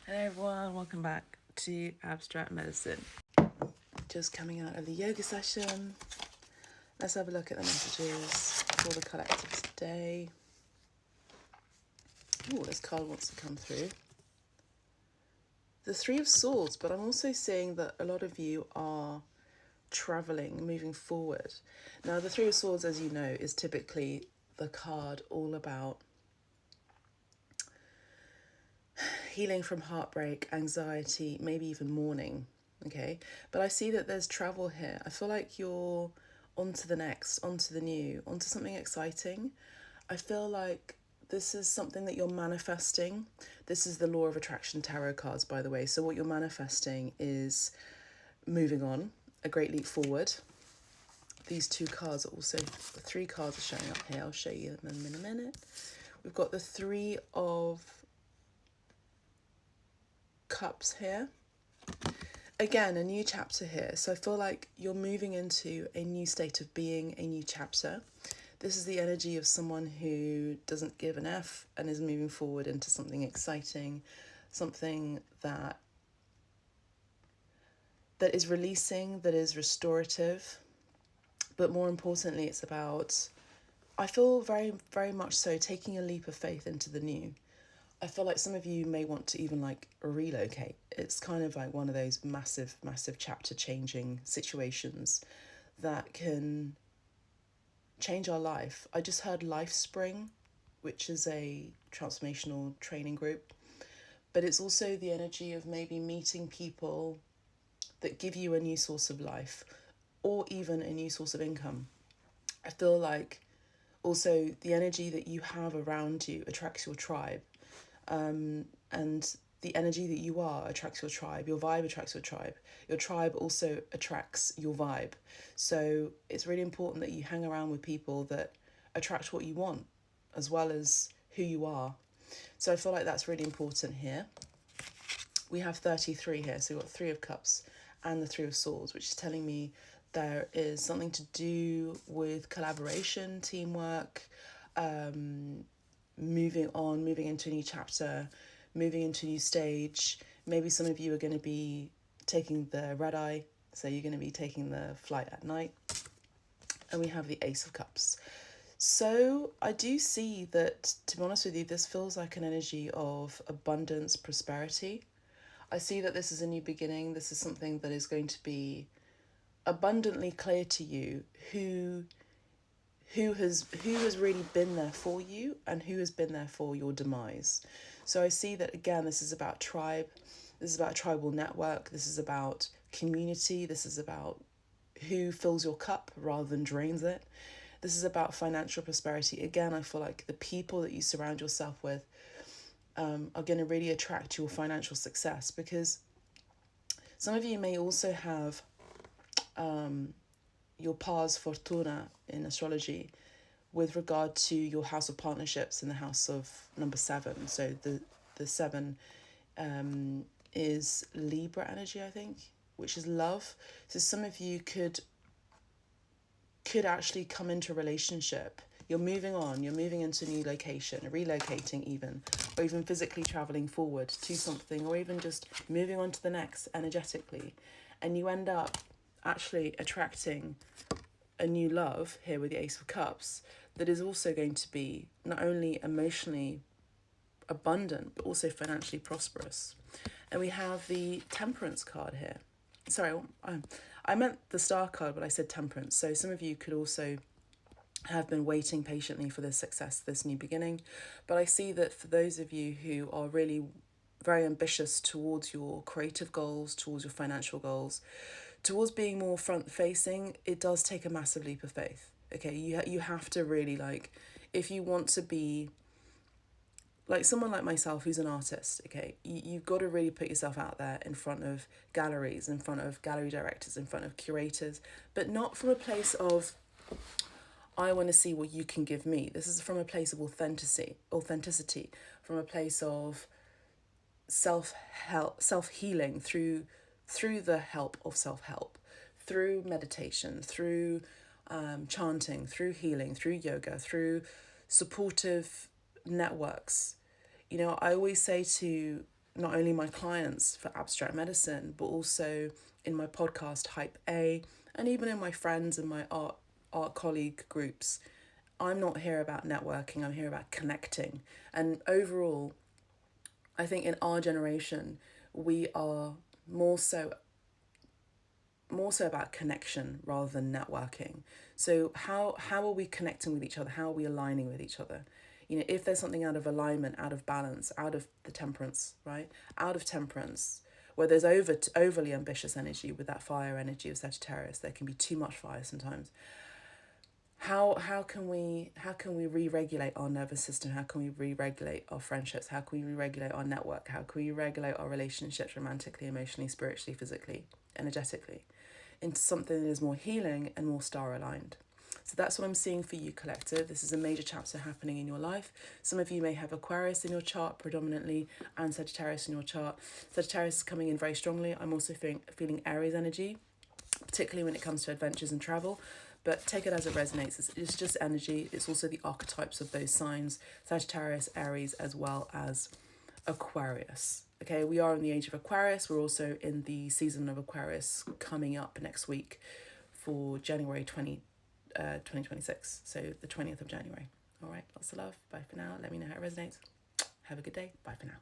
Hello everyone, welcome back to Abstract Medicine. Just coming out of the yoga session. Let's have a look at the messages for the collective today. Oh, this card wants to come through. The Three of Swords, but I'm also seeing that a lot of you are traveling, moving forward. Now, the Three of Swords, as you know, is typically the card all about healing from heartbreak, anxiety, maybe even mourning, okay? But I see that there's travel here. I feel like you're on to the next, on to the new, onto something exciting. I feel like this is something that you're manifesting. This is the Law of Attraction Tarot cards, by the way. So what you're manifesting is moving on, a great leap forward. These two cards are also, the three cards are showing up here. I'll show you them in a minute. We've got the Three of Cups here. Again, a new chapter here. So I feel like you're moving into a new state of being, a new chapter. This is the energy of someone who doesn't give an F and is moving forward into something exciting, something that is releasing, that is restorative. But more importantly, it's about, I feel very, very much so, taking a leap of faith into the new. I feel like some of you may want to even like relocate. It's kind of like one of those massive, massive chapter changing situations that can change our life. I just heard Life Spring, which is a transformational training group, but it's also the energy of maybe meeting people that give you a new source of life or even a new source of income. I feel like also the energy that you have around you attracts your tribe. And the energy that you are attracts your tribe. Your vibe attracts your tribe. Your tribe also attracts your vibe. So it's really important that you hang around with people that attract what you want as well as who you are. So I feel like that's really important here. We have 33 here. So we've got Three of Cups and the Three of Swords, which is telling me there is something to do with collaboration, teamwork, moving on, moving into a new chapter, moving into a new stage. Maybe some of you are going to be taking the red eye, so you're going to be taking the flight at night. And we have the Ace of Cups. So I do see that, to be honest with you, this feels like an energy of abundance, prosperity. I see that this is a new beginning. This is something that is going to be abundantly clear to you who has really been there for you and who has been there for your demise. So I see that, again, this is about tribe, this is about tribal network, this is about community, this is about who fills your cup rather than drains it. This is about financial prosperity. Again, I feel like the people that you surround yourself with are going to really attract your financial success, because some of you may also have your pars fortuna in astrology with regard to your house of partnerships in the house of number 7. So the 7 is Libra energy, I think, which is love. So some of you could actually come into a relationship. You're moving on, you're moving into a new location, relocating even, or even physically traveling forward to something, or even just moving on to the next energetically. And you end up actually attracting a new love here with the Ace of Cups that is also going to be not only emotionally abundant but also financially prosperous. And we have the Temperance card here. Sorry, I meant the Star card, but I said Temperance. So some of you could also have been waiting patiently for this success, this new beginning. But I see that for those of you who are really very ambitious towards your creative goals, towards your financial goals, towards being more front facing, it does take a massive leap of faith. Okay, you have to really, like, if you want to be like someone like myself who's an artist, okay, you've got to really put yourself out there in front of galleries, in front of gallery directors, in front of curators, but not from a place of, I want to see what you can give me. This is from a place of authenticity, from a place of self-healing through the help of self-help, through meditation, through chanting, through healing, through yoga, through supportive networks. You know, I always say to not only my clients for abstract medicine, but also in my podcast Hype A, and even in my friends and my art colleague groups. I'm not here about networking, I'm here about connecting. And overall, I think in our generation, we are more so about connection rather than networking. So how are we connecting with each other? How are we aligning with each other? You know, if there's something out of alignment, out of balance, out of the temperance, right? Out of temperance, where there's overly ambitious energy with that fire energy of Sagittarius, there can be too much fire sometimes. How can we re-regulate our nervous system? How can we re-regulate our friendships? How can we re-regulate our network? How can we regulate our relationships romantically, emotionally, spiritually, physically, energetically, into something that is more healing and more star aligned? So that's what I'm seeing for you, collective. This is a major chapter happening in your life. Some of you may have Aquarius in your chart predominantly and Sagittarius in your chart. Sagittarius is coming in very strongly. I'm also feeling Aries energy, particularly when it comes to adventures and travel. But take it as it resonates. It's just energy. It's also the archetypes of those signs, Sagittarius, Aries, as well as Aquarius. Okay, we are in the age of Aquarius. We're also in the season of Aquarius coming up next week for January 2026. So the 20th of January. All right, lots of love. Bye for now. Let me know how it resonates. Have a good day. Bye for now.